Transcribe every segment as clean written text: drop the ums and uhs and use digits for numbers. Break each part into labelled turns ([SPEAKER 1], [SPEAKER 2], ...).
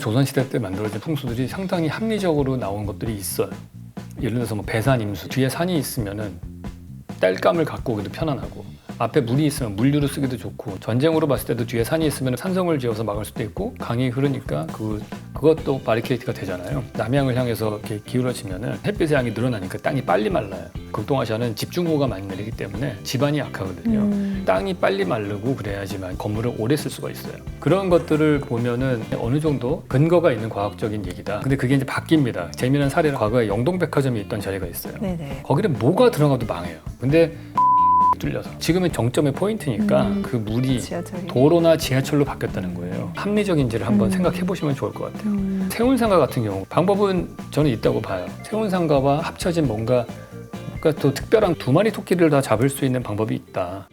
[SPEAKER 1] 조선시대 때 만들어진 풍수들이 상당히 합리적으로 나온 것들이 있어요. 예를 들어서 뭐 배산 임수, 뒤에 산이 있으면은 땔감을 갖고 오기도 편안하고, 앞에 물이 있으면 물류로 쓰기도 좋고, 전쟁으로 봤을 때도 뒤에 산이 있으면 산성을 지어서 막을 수도 있고, 강이 흐르니까 그것도 바리케이트가 되잖아요. 남향을 향해서 이렇게 기울어지면은 햇빛의 양이 늘어나니까 땅이 빨리 말라요. 극동아시아는 집중호우가 많이 내리기 때문에 지반이 약하거든요. 땅이 빨리 마르고 그래야지만 건물을 오래 쓸 수가 있어요. 그런 것들을 보면은 어느 정도 근거가 있는 과학적인 얘기다. 근데 그게 이제 바뀝니다. 재미난 사례는 과거에 영동백화점이 있던 자리가 있어요.
[SPEAKER 2] 네네.
[SPEAKER 1] 거기는 뭐가 들어가도 망해요. 근데 뚫려서 지금은 정점의 포인트니까 그 물이
[SPEAKER 2] 지하철이.
[SPEAKER 1] 도로나 지하철로 바뀌었다는 거예요. 합리적인지를 한번 생각해 보시면 좋을 것 같아요. 세운상가 같은 경우 방법은 저는 있다고 봐요. 세운상가와 합쳐진 뭔가 또 특별한 두 마리 토끼를 다 잡을 수 있는 방법이 있다.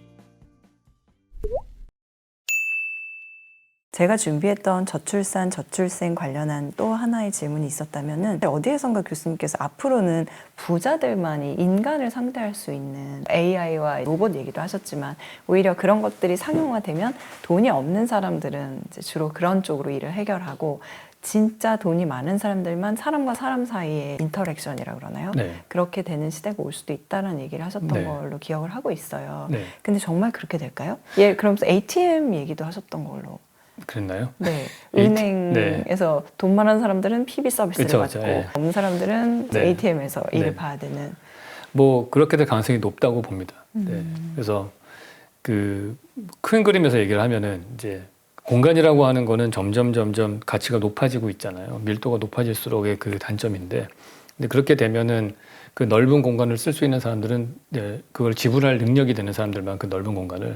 [SPEAKER 2] 제가 준비했던 저출산, 저출생 관련한 또 하나의 질문이 있었다면은 어디에선가 교수님께서 앞으로는 부자들만이 인간을 상대할 수 있는 AI와 로봇 얘기도 하셨지만 오히려 그런 것들이 상용화되면 돈이 없는 사람들은 이제 주로 그런 쪽으로 일을 해결하고 진짜 돈이 많은 사람들만 사람과 사람 사이의 인터랙션이라고 그러나요?
[SPEAKER 1] 네.
[SPEAKER 2] 그렇게 되는 시대가 올 수도 있다는 얘기를 하셨던
[SPEAKER 1] 네.
[SPEAKER 2] 걸로 기억을 하고 있어요.
[SPEAKER 1] 네.
[SPEAKER 2] 근데 정말 그렇게 될까요? 예, 그러면서 ATM 얘기도 하셨던 걸로.
[SPEAKER 1] 그랬나요?
[SPEAKER 2] 네, 은행에서 돈 많은 사람들은 PB 서비스를
[SPEAKER 1] 그쵸,
[SPEAKER 2] 받고
[SPEAKER 1] 예.
[SPEAKER 2] 없는 사람들은
[SPEAKER 1] 네.
[SPEAKER 2] ATM에서 일을
[SPEAKER 1] 네.
[SPEAKER 2] 봐야 되는.
[SPEAKER 1] 뭐 그렇게 될 가능성이 높다고 봅니다. 네. 그래서 그 큰 그림에서 얘기를 하면은 이제 공간이라고 하는 거는 점점 가치가 높아지고 있잖아요. 밀도가 높아질수록의 그 단점인데, 근데 그렇게 되면은 그 넓은 공간을 쓸 수 있는 사람들은 네, 그걸 지불할 능력이 되는 사람들만 그 넓은 공간을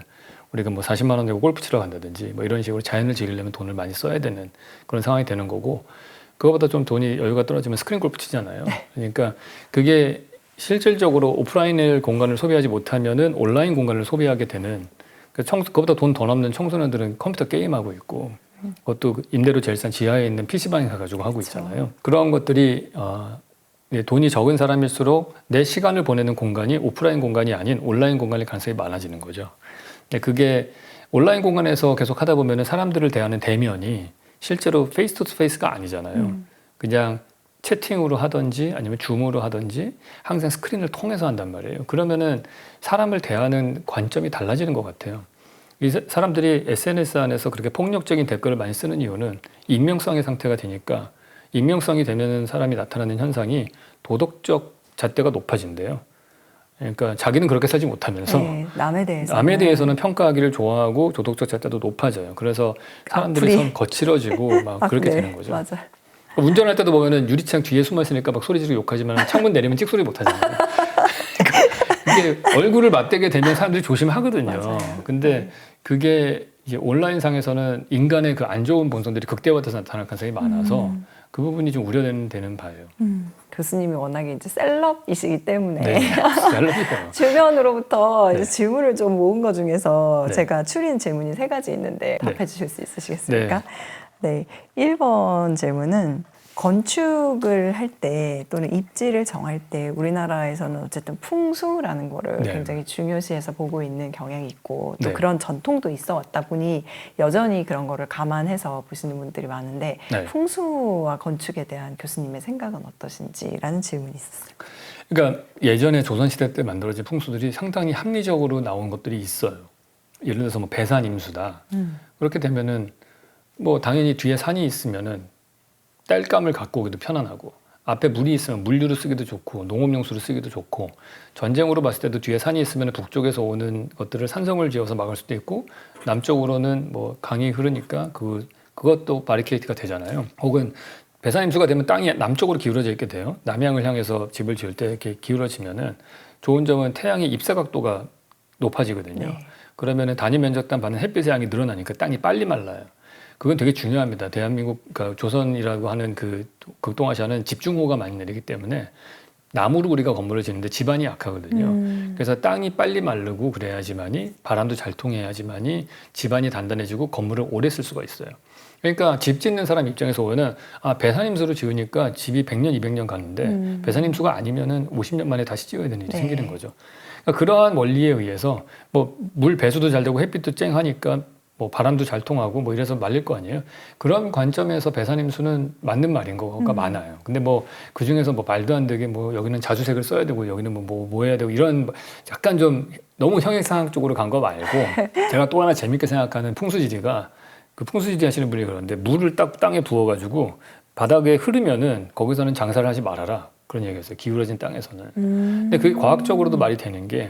[SPEAKER 1] 우리가 뭐 40만 원 내고 골프 치러 간다든지 뭐 이런 식으로 자연을 즐기려면 돈을 많이 써야 되는 그런 상황이 되는 거고, 그거보다 좀 돈이 여유가 떨어지면 스크린 골프 치잖아요. 그러니까 그게 실질적으로 오프라인의 공간을 소비하지 못하면은 온라인 공간을 소비하게 되는, 그거보다 돈 더 넘는 청소년들은 컴퓨터 게임하고 있고, 그것도 임대료 제일 싼 지하에 있는 PC방에 가가지고 하고 있잖아요. 그런 것들이 돈이 적은 사람일수록 내 시간을 보내는 공간이 오프라인 공간이 아닌 온라인 공간일 가능성이 많아지는 거죠. 근데 그게 온라인 공간에서 계속 하다 보면 사람들을 대하는 대면이 실제로 페이스 투 페이스가 아니잖아요. 그냥 채팅으로 하든지 아니면 줌으로 하든지 항상 스크린을 통해서 한단 말이에요. 그러면은 사람을 대하는 관점이 달라지는 것 같아요. 이 사람들이 SNS 안에서 그렇게 폭력적인 댓글을 많이 쓰는 이유는 익명성의 상태가 되니까, 익명성이 되면 사람이 나타나는 현상이 도덕적 잣대가 높아진대요. 그러니까 자기는 그렇게 살지 못하면서
[SPEAKER 2] 네,
[SPEAKER 1] 남에 대해서는 평가하기를 좋아하고 도덕적 잣대도 높아져요. 그래서 사람들이 선 거칠어지고 막 그렇게
[SPEAKER 2] 네,
[SPEAKER 1] 되는 거죠.
[SPEAKER 2] 맞아요.
[SPEAKER 1] 운전할 때도 보면은 유리창 뒤에 숨어 있으니까 막 소리 지르고 욕하지만 창문 내리면 찍소리 못 하잖아요. 그러니까 이게 얼굴을 맞대게 되면 사람들이 조심하거든요.
[SPEAKER 2] 맞아요.
[SPEAKER 1] 근데 그게 이제 온라인상에서는 인간의 그 안 좋은 본성들이 극대화돼서 나타날 가능성이 많아서 그 부분이 좀 우려되는 바예요.
[SPEAKER 2] 교수님이 워낙에 이제 셀럽이시기 때문에
[SPEAKER 1] 네, 셀럽이에요.
[SPEAKER 2] 주변으로부터
[SPEAKER 1] 네.
[SPEAKER 2] 이제 질문을 좀 모은 것 중에서
[SPEAKER 1] 네.
[SPEAKER 2] 제가 추린 질문이 3가지 있는데
[SPEAKER 1] 네.
[SPEAKER 2] 답해 주실 수 있으시겠습니까? 네. 1번 질문은 건축을 할 때 또는 입지를 정할 때 우리나라에서는 어쨌든 풍수라는 거를
[SPEAKER 1] 네.
[SPEAKER 2] 굉장히 중요시해서 보고 있는 경향이 있고 또
[SPEAKER 1] 네.
[SPEAKER 2] 그런 전통도 있어 왔다 보니 여전히 그런 거를 감안해서 보시는 분들이 많은데
[SPEAKER 1] 네.
[SPEAKER 2] 풍수와 건축에 대한 교수님의 생각은 어떠신지라는 질문이 있었어요.
[SPEAKER 1] 그러니까 예전에 조선시대 때 만들어진 풍수들이 상당히 합리적으로 나온 것들이 있어요. 예를 들어서 뭐 배산 임수다. 그렇게 되면은 뭐 당연히 뒤에 산이 있으면은 땔감을 갖고 오기도 편안하고, 앞에 물이 있으면 물류로 쓰기도 좋고 농업용수로 쓰기도 좋고, 전쟁으로 봤을 때도 뒤에 산이 있으면 북쪽에서 오는 것들을 산성을 지어서 막을 수도 있고, 남쪽으로는 뭐 강이 흐르니까 그것도 바리케이트가 되잖아요. 혹은 배산임수가 되면 땅이 남쪽으로 기울어져 있게 돼요. 남향을 향해서 집을 지을 때 이렇게 기울어지면은 좋은 점은 태양의 입사 각도가 높아지거든요.
[SPEAKER 2] 네.
[SPEAKER 1] 그러면은 단위 면적당 받는 햇빛의 양이 늘어나니까 땅이 빨리 말라요. 그건 되게 중요합니다. 대한민국, 그러니까 조선이라고 하는 그 극동아시아는 집중호우가 많이 내리기 때문에 나무로 우리가 건물을 짓는데 지반이 약하거든요. 그래서 땅이 빨리 마르고 그래야지만이, 바람도 잘 통해야지만이 지반이 단단해지고 건물을 오래 쓸 수가 있어요. 그러니까 집 짓는 사람 입장에서 보면은 배산임수로 지으니까 집이 100년, 200년 가는데 배산임수가 아니면은 50년 만에 다시 지어야 되는 일이 생기는 거죠. 그러니까 그러한 원리에 의해서 뭐 물 배수도 잘 되고 햇빛도 쨍하니까 뭐 바람도 잘 통하고 뭐 이래서 말릴 거 아니에요. 그런 관점에서 배산임수는 맞는 말인 거가 많아요. 근데 뭐 그 중에서 뭐 말도 안 되게 뭐 여기는 자주색을 써야 되고 여기는 뭐 해야 되고 이런 약간 좀 너무 형이상학 쪽으로 간 거 말고 제가 또 하나 재밌게 생각하는 풍수지리가 그 풍수지리 하시는 분이 그러는데 물을 딱 땅에 부어가지고 바닥에 흐르면은 거기서는 장사를 하지 말아라. 그런 얘기였어요. 기울어진 땅에서는. 근데 그게 과학적으로도 말이 되는 게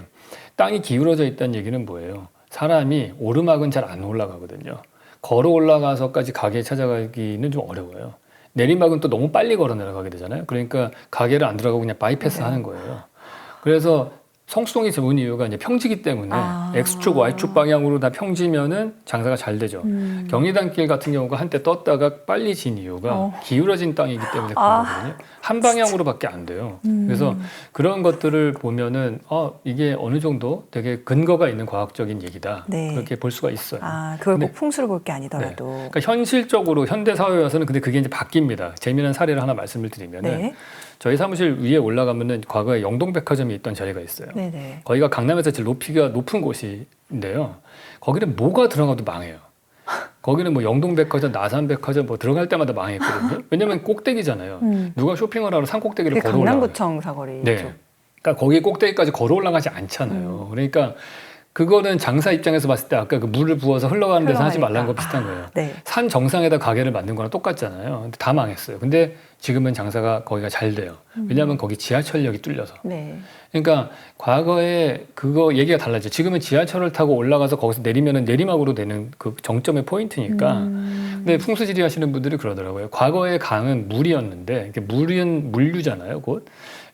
[SPEAKER 1] 땅이 기울어져 있다는 얘기는 뭐예요? 사람이 오르막은 잘 안 올라가거든요. 걸어 올라가서까지 가게 찾아가기는 좀 어려워요. 내리막은 또 너무 빨리 걸어 내려가게 되잖아요. 그러니까 가게를 안 들어가고 그냥 바이패스 하는 거예요. 그래서 성수동이 좋은 이유가 이제 평지기 때문에 X축, Y축 방향으로 다 평지면은 장사가 잘 되죠. 경리단길 같은 경우가 한때 떴다가 빨리 진 이유가 기울어진 땅이기 때문에 그런 거거든요. 한 방향으로밖에 안 돼요. 그래서 그런 것들을 보면은 이게 어느 정도 되게 근거가 있는 과학적인 얘기다.
[SPEAKER 2] 네.
[SPEAKER 1] 그렇게 볼 수가 있어요.
[SPEAKER 2] 그걸 꼭 풍수를 볼 게 아니더라도.
[SPEAKER 1] 네. 그러니까 현실적으로 현대 사회에서는 근데 그게 이제 바뀝니다. 재미난 사례를 하나 말씀을 드리면은
[SPEAKER 2] 네.
[SPEAKER 1] 저희 사무실 위에 올라가면은 과거에 영동백화점이 있던 자리가 있어요.
[SPEAKER 2] 네네.
[SPEAKER 1] 거기가 강남에서 제일 높이가 높은 곳인데요. 거기는 뭐가 들어가도 망해요. 거기는 뭐 영동백화점, 나산백화점 뭐 들어갈 때마다 망했거든요. 왜냐면 꼭대기잖아요. 누가 쇼핑을 하러 산 꼭대기를
[SPEAKER 2] 그게
[SPEAKER 1] 걸어 올라가요.
[SPEAKER 2] 강남구청 사거리.
[SPEAKER 1] 네. 그러니까 거기 꼭대기까지 걸어 올라가지 않잖아요. 그러니까 그거는 장사 입장에서 봤을 때 아까 그 물을 부어서 흘러가는 데서 하지 말라는 거 비슷한 거예요.
[SPEAKER 2] 네.
[SPEAKER 1] 산 정상에다 가게를 만든 거랑 똑같잖아요. 근데 다 망했어요. 근데 지금은 장사가 거기가 잘 돼요. 왜냐하면 거기 지하철역이 뚫려서.
[SPEAKER 2] 네.
[SPEAKER 1] 그러니까 과거에 그거 얘기가 달라져. 지금은 지하철을 타고 올라가서 거기서 내리면은 내리막으로 되는 그 정점의 포인트니까. 근데 풍수지리 하시는 분들이 그러더라고요. 과거의 강은 물이었는데, 이게 물은 물류잖아요, 곧.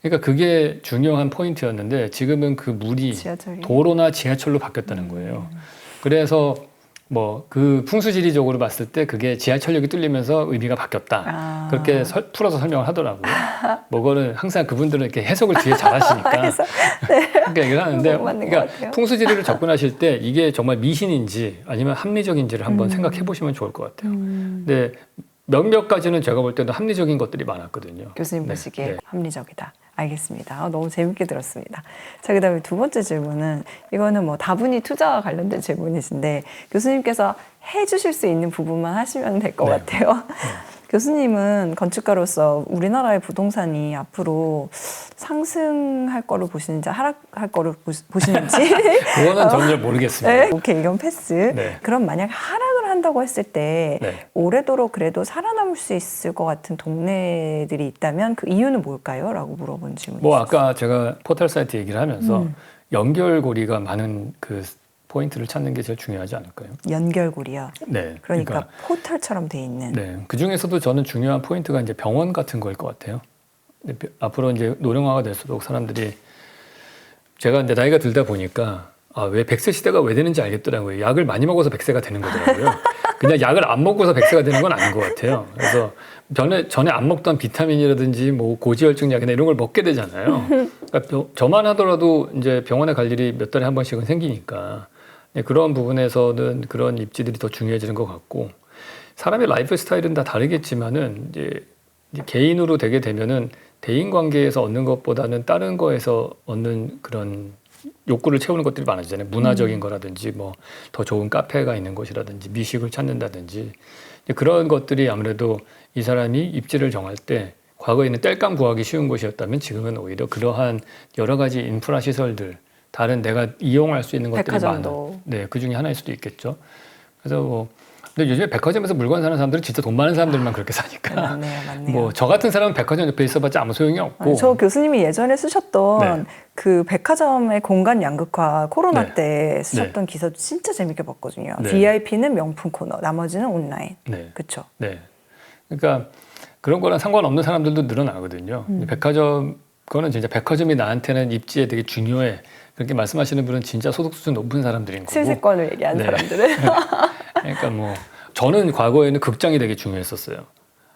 [SPEAKER 1] 그러니까 그게 중요한 포인트였는데 지금은 그 물이
[SPEAKER 2] 지하철이.
[SPEAKER 1] 도로나 지하철로 바뀌었다는 거예요. 그래서 뭐 그 풍수지리적으로 봤을 때 그게 지하철역이 뚫리면서 의미가 바뀌었다. 그렇게 풀어서 설명을 하더라고요. 뭐 그거는 항상 그분들은 이렇게 해석을 뒤에 잘하시니까 그러니까 얘기를 하는데, 그러니까 풍수지리를 접근하실 때 이게 정말 미신인지 아니면 합리적인지를 한번 생각해 보시면 좋을 것 같아요. 근데 몇몇 가지는 제가 볼 때도 합리적인 것들이 많았거든요.
[SPEAKER 2] 교수님 보시기에
[SPEAKER 1] 네.
[SPEAKER 2] 합리적이다. 알겠습니다. 너무 재밌게 들었습니다. 자, 그다음에 두 번째 질문은 이거는 뭐 다분히 투자와 관련된 질문이신데 교수님께서 해주실 수 있는 부분만 하시면 될 것 같아요. 교수님은 건축가로서 우리나라의 부동산이 앞으로 상승할 거로 보시는지 하락할 거로 보시는지
[SPEAKER 1] 그거는 저는 잘 모르겠습니다.
[SPEAKER 2] 네? 오케이, 이건 패스.
[SPEAKER 1] 네.
[SPEAKER 2] 그럼 만약 하락을 한다고 했을 때
[SPEAKER 1] 네.
[SPEAKER 2] 오래도록 그래도 살아남을 수 있을 것 같은 동네들이 있다면 그 이유는 뭘까요? 라고 물어본 질문이
[SPEAKER 1] 뭐
[SPEAKER 2] 있었어요.
[SPEAKER 1] 아까 제가 포털 사이트 얘기를 하면서 연결고리가 많은 그 포인트를 찾는 게 제일 중요하지 않을까요?
[SPEAKER 2] 연결고리요.
[SPEAKER 1] 네.
[SPEAKER 2] 그러니까 포털처럼 돼 있는.
[SPEAKER 1] 네. 그 중에서도 저는 중요한 포인트가 이제 병원 같은 거일 것 같아요. 근데 앞으로 이제 노령화가 될수록 사람들이 제가 이제 나이가 들다 보니까 왜 100세 시대가 왜 되는지 알겠더라고요. 약을 많이 먹어서 100세가 되는 거더라고요. 그냥 약을 안 먹고서 100세가 되는 건 아닌 것 같아요. 그래서 전에 안 먹던 비타민이라든지 뭐 고지혈증 약이나 이런 걸 먹게 되잖아요. 그러니까 저만 하더라도 이제 병원에 갈 일이 몇 달에 한 번씩은 생기니까 그런 부분에서는 그런 입지들이 더 중요해지는 것 같고, 사람의 라이프 스타일은 다 다르겠지만은 이제 개인으로 되게 되면은 대인 관계에서 얻는 것보다는 다른 거에서 얻는 그런 욕구를 채우는 것들이 많아지잖아요. 문화적인 거라든지 뭐 더 좋은 카페가 있는 곳이라든지 미식을 찾는다든지 그런 것들이 아무래도 이 사람이 입지를 정할 때 과거에는 땔감 구하기 쉬운 곳이었다면 지금은 오히려 그러한 여러 가지 인프라 시설들, 다른 내가 이용할 수 있는 것들이
[SPEAKER 2] 백화점도.
[SPEAKER 1] 많아. 네, 그 중에 하나일 수도 있겠죠. 그래서 뭐 근데 요즘에 백화점에서 물건 사는 사람들은 진짜 돈 많은 사람들만 그렇게 사니까.
[SPEAKER 2] 맞네요.
[SPEAKER 1] 뭐 저 같은 사람은 백화점 옆에 있어봤자 아무 소용이 없고.
[SPEAKER 2] 저 교수님이 예전에 쓰셨던
[SPEAKER 1] 네.
[SPEAKER 2] 그 백화점의 공간 양극화 코로나
[SPEAKER 1] 네.
[SPEAKER 2] 때 쓰셨던 기사도 진짜 재밌게 봤거든요.
[SPEAKER 1] 네.
[SPEAKER 2] VIP는 명품 코너, 나머지는 온라인.
[SPEAKER 1] 네.
[SPEAKER 2] 그렇죠.
[SPEAKER 1] 네. 그러니까 그런 거랑 상관없는 사람들도 늘어나거든요. 백화점 그거는 진짜 백화점이 나한테는 입지에 되게 중요해. 그렇게 말씀하시는 분은 진짜 소득 수준 높은 사람들인 거고.
[SPEAKER 2] 실세권을 얘기하는
[SPEAKER 1] 네.
[SPEAKER 2] 사람들은.
[SPEAKER 1] 그러니까 뭐 저는 과거에는 극장이 되게 중요했었어요.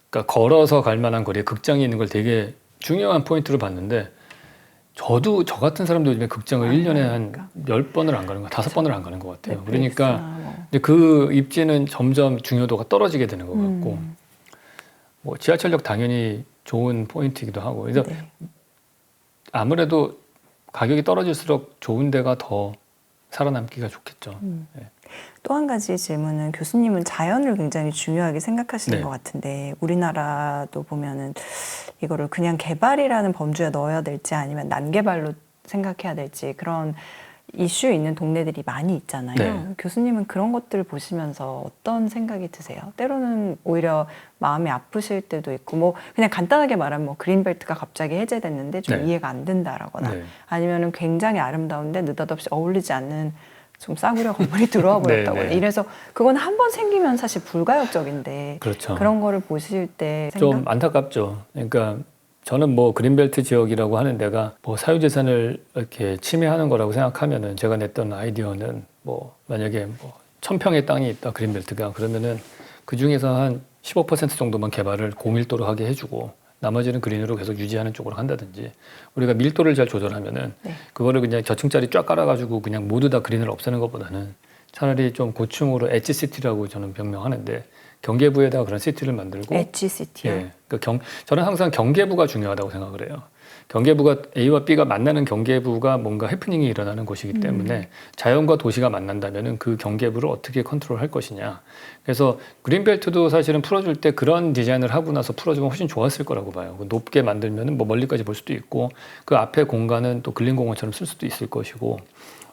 [SPEAKER 1] 그러니까 걸어서 갈 만한 거리에 극장이 있는 걸 되게 중요한 포인트로 봤는데, 저도 저 같은 사람도 요즘에 극장을 1년에 한 10번을 안 가는 거, 5번을 안 가는 것 같아요. 그러니까 이제 그 입지는 점점 중요도가 떨어지게 되는 것 같고, 뭐 지하철역 당연히 좋은 포인트이기도 하고, 그래서
[SPEAKER 2] 네.
[SPEAKER 1] 아무래도 가격이 떨어질수록 좋은 데가 더 살아남기가 좋겠죠. 네.
[SPEAKER 2] 또 한 가지 질문은 교수님은 자연을 굉장히 중요하게 생각하시는
[SPEAKER 1] 네.
[SPEAKER 2] 것 같은데 우리나라도 보면은 이거를 그냥 개발이라는 범주에 넣어야 될지 아니면 난개발로 생각해야 될지 그런 이슈 있는 동네들이 많이 있잖아요.
[SPEAKER 1] 네.
[SPEAKER 2] 교수님은 그런 것들을 보시면서 어떤 생각이 드세요? 때로는 오히려 마음이 아프실 때도 있고 뭐 그냥 간단하게 말하면 뭐 그린벨트가 갑자기 해제됐는데 좀
[SPEAKER 1] 네.
[SPEAKER 2] 이해가 안 된다라거나
[SPEAKER 1] 네.
[SPEAKER 2] 아니면은 굉장히 아름다운데 느닷없이 어울리지 않는 좀 싸구려 건물이 들어와 버렸다거나
[SPEAKER 1] 네, 네.
[SPEAKER 2] 이래서 그건 한 번 생기면 사실 불가역적인데
[SPEAKER 1] 그렇죠.
[SPEAKER 2] 그런 거를 보실 때
[SPEAKER 1] 좀 안타깝죠. 그러니까 저는 뭐 그린벨트 지역이라고 하는 데가 뭐 사유재산을 이렇게 침해하는 거라고 생각하면은 제가 냈던 아이디어는 뭐 만약에 뭐 1000평의 땅이 있다 그린벨트가 그러면은 그 중에서 한 15% 정도만 개발을 고밀도로 하게 해주고 나머지는 그린으로 계속 유지하는 쪽으로 한다든지 우리가 밀도를 잘 조절하면은
[SPEAKER 2] 네.
[SPEAKER 1] 그거를 그냥 저층짜리 쫙 깔아가지고 그냥 모두 다 그린을 없애는 것보다는 차라리 좀 고층으로 엣지 시티라고 저는 변명하는데 경계부에다가 그런 시티를 만들고
[SPEAKER 2] 엣지시티요.
[SPEAKER 1] 예, 저는 항상 경계부가 중요하다고 생각을 해요. 경계부가 A와 B가 만나는 경계부가 뭔가 해프닝이 일어나는 곳이기 때문에 자연과 도시가 만난다면은 그 경계부를 어떻게 컨트롤할 것이냐. 그래서 그린벨트도 사실은 풀어줄 때 그런 디자인을 하고 나서 풀어주면 훨씬 좋았을 거라고 봐요. 높게 만들면은 뭐 멀리까지 볼 수도 있고 그 앞에 공간은 또 근린공원처럼 쓸 수도 있을 것이고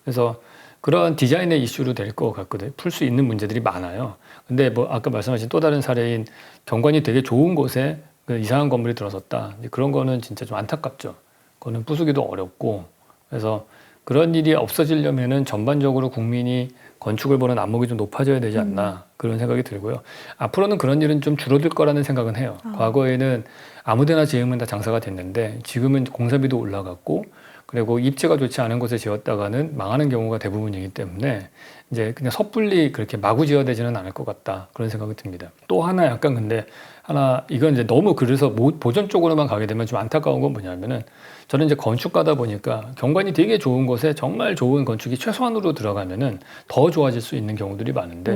[SPEAKER 1] 그래서 그런 디자인의 이슈로 될 것 같거든요. 풀 수 있는 문제들이 많아요. 근데 뭐 아까 말씀하신 또 다른 사례인 경관이 되게 좋은 곳에 그 이상한 건물이 들어섰다. 그런 거는 진짜 좀 안타깝죠. 그거는 부수기도 어렵고 그래서 그런 일이 없어지려면은 전반적으로 국민이 건축을 보는 안목이 좀 높아져야 되지 않나 그런 생각이 들고요. 앞으로는 그런 일은 좀 줄어들 거라는 생각은 해요. 과거에는 아무데나 지으면 다 장사가 됐는데 지금은 공사비도 올라갔고 그리고 입지가 좋지 않은 곳에 지었다가는 망하는 경우가 대부분이기 때문에 이제 그냥 섣불리 그렇게 마구 지어야 되지는 않을 것 같다 그런 생각이 듭니다. 또 하나 약간 근데 하나 이건 이제 너무 그래서 보전 쪽으로만 가게 되면 좀 안타까운 건 뭐냐면은 저는 이제 건축가다 보니까 경관이 되게 좋은 곳에 정말 좋은 건축이 최소한으로 들어가면은 더 좋아질 수 있는 경우들이 많은데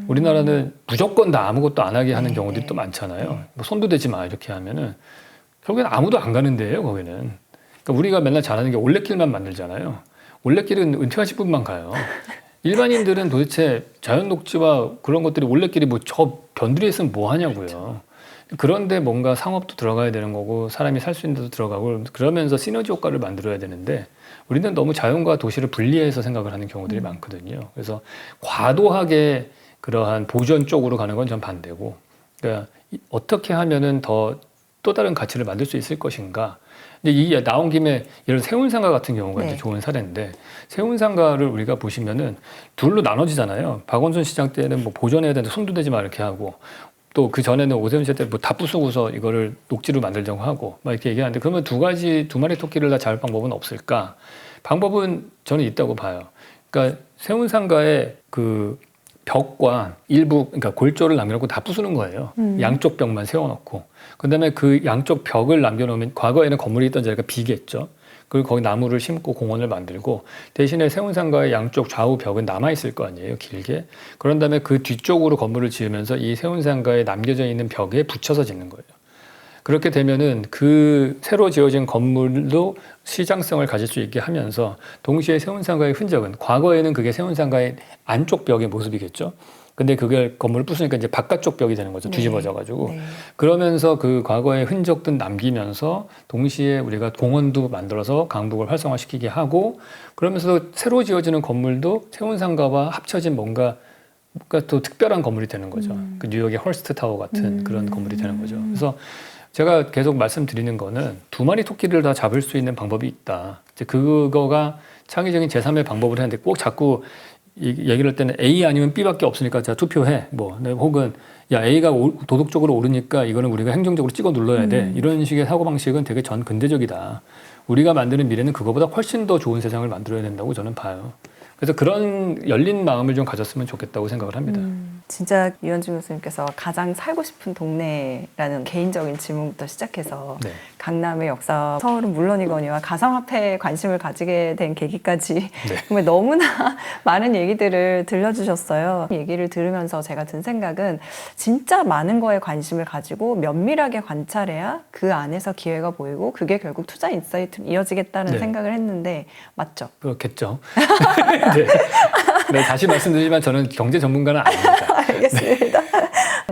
[SPEAKER 1] 우리나라는 무조건 다 아무것도 안 하게 하는 경우들이 또 많잖아요. 뭐 손도 대지 마 이렇게 하면은 결국엔 아무도 안 가는 데예요 거기는. 그러니까 우리가 맨날 잘하는 게 올레길만 만들잖아요. 올레길은 은퇴하신 분만 가요. 일반인들은 도대체 자연 녹지와 그런 것들이 올레길이 뭐 저 변두리에 있으면 뭐 하냐고요. 그런데 뭔가 상업도 들어가야 되는 거고 사람이 살 수 있는 데도 들어가고 그러면서 시너지 효과를 만들어야 되는데 우리는 너무 자연과 도시를 분리해서 생각을 하는 경우들이 많거든요. 그래서 과도하게 그러한 보전 쪽으로 가는 건 전 반대고 그러니까 어떻게 하면은 또 다른 가치를 만들 수 있을 것인가. 근데 이 나온 김에 예를 들어 세운상가 같은 경우가
[SPEAKER 2] 네.
[SPEAKER 1] 이제 좋은 사례인데 세운상가를 우리가 보시면은 둘로 나눠지잖아요. 박원순 시장 때는 뭐 보존해야 되는데 손도 대지 마 이렇게 하고 또 그 전에는 오세훈 시장 때 뭐 다 부수고서 이거를 녹지로 만들자고 하고 막 이렇게 얘기하는데 그러면 두 마리 토끼를 다 잡을 방법은 없을까? 방법은 저는 있다고 봐요. 그러니까 세운상가의 그 벽과 일부 그러니까 골조를 남겨놓고 다 부수는 거예요. 양쪽 벽만 세워놓고 그다음에 그 양쪽 벽을 남겨놓으면 과거에는 건물이 있던 자리가 비겠죠. 그리고 거기 나무를 심고 공원을 만들고 대신에 세운상가의 양쪽 좌우 벽은 남아 있을 거 아니에요. 길게. 그런 다음에 그 뒤쪽으로 건물을 지으면서 이 세운상가에 남겨져 있는 벽에 붙여서 짓는 거예요. 그렇게 되면은 그 새로 지어진 건물도 시장성을 가질 수 있게 하면서 동시에 세운상가의 흔적은 과거에는 그게 세운상가의 안쪽 벽의 모습이겠죠. 근데 그걸 건물을 부수니까 이제 바깥쪽 벽이 되는 거죠. 뒤집어져 가지고.
[SPEAKER 2] 네.
[SPEAKER 1] 그러면서 그 과거의 흔적도 남기면서 동시에 우리가 공원도 만들어서 강북을 활성화시키게 하고 그러면서 새로 지어지는 건물도 세운상가와 합쳐진 뭔가 또 특별한 건물이 되는 거죠. 그 뉴욕의 헐스트 타워 같은 그런 건물이 되는 거죠. 그래서 제가 계속 말씀드리는 거는 두 마리 토끼를 다 잡을 수 있는 방법이 있다. 이제 그거가 창의적인 제3의 방법을 했는데 꼭 자꾸 얘기를 할 때는 A 아니면 B밖에 없으니까 자 투표해. 뭐 혹은 야 A가 도덕적으로 오르니까 이거는 우리가 행정적으로 찍어 눌러야 돼. 이런 식의 사고방식은 되게 전 근대적이다. 우리가 만드는 미래는 그거보다 훨씬 더 좋은 세상을 만들어야 된다고 저는 봐요. 그래서 그런 열린 마음을 좀 가졌으면 좋겠다고 생각을 합니다.
[SPEAKER 2] 진짜 유현진 교수님께서 가장 살고 싶은 동네라는 개인적인 질문부터 시작해서
[SPEAKER 1] 네.
[SPEAKER 2] 강남의 역사, 서울은 물론이거니와 가상화폐에 관심을 가지게 된 계기까지
[SPEAKER 1] 네.
[SPEAKER 2] 정말 너무나 많은 얘기들을 들려주셨어요. 얘기를 들으면서 제가 든 생각은 진짜 많은 거에 관심을 가지고 면밀하게 관찰해야 그 안에서 기회가 보이고 그게 결국 투자 인사이트로 이어지겠다는
[SPEAKER 1] 네.
[SPEAKER 2] 생각을 했는데 맞죠?
[SPEAKER 1] 그렇겠죠. 네. 네, 다시 말씀드리지만 저는 경제 전문가는 아닙니다.
[SPEAKER 2] 알겠습니다.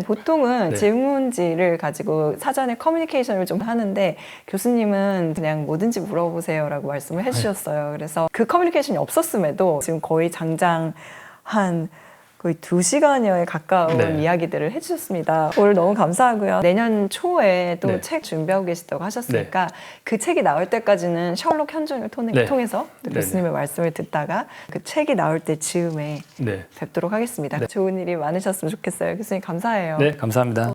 [SPEAKER 2] 보통은
[SPEAKER 1] 네.
[SPEAKER 2] 질문지를 가지고 사전에 커뮤니케이션을 좀 하는데 교수님은 그냥 뭐든지 물어보세요라고 말씀을 해주셨어요. 그래서 그 커뮤니케이션이 없었음에도 지금 거의 장장 한 거의 2시간여에 가까운
[SPEAKER 1] 네.
[SPEAKER 2] 이야기들을 해주셨습니다. 오늘 너무 감사하고요. 내년 초에 또
[SPEAKER 1] 네.
[SPEAKER 2] 책 준비하고 계시다고 하셨으니까 그 책이 나올 때까지는 셜록 현준을
[SPEAKER 1] 네.
[SPEAKER 2] 통해서 또
[SPEAKER 1] 네.
[SPEAKER 2] 교수님의 말씀을 듣다가 그 책이 나올 때 즈음에
[SPEAKER 1] 네.
[SPEAKER 2] 뵙도록 하겠습니다.
[SPEAKER 1] 네.
[SPEAKER 2] 좋은 일이 많으셨으면 좋겠어요. 교수님 감사해요.
[SPEAKER 1] 네, 감사합니다.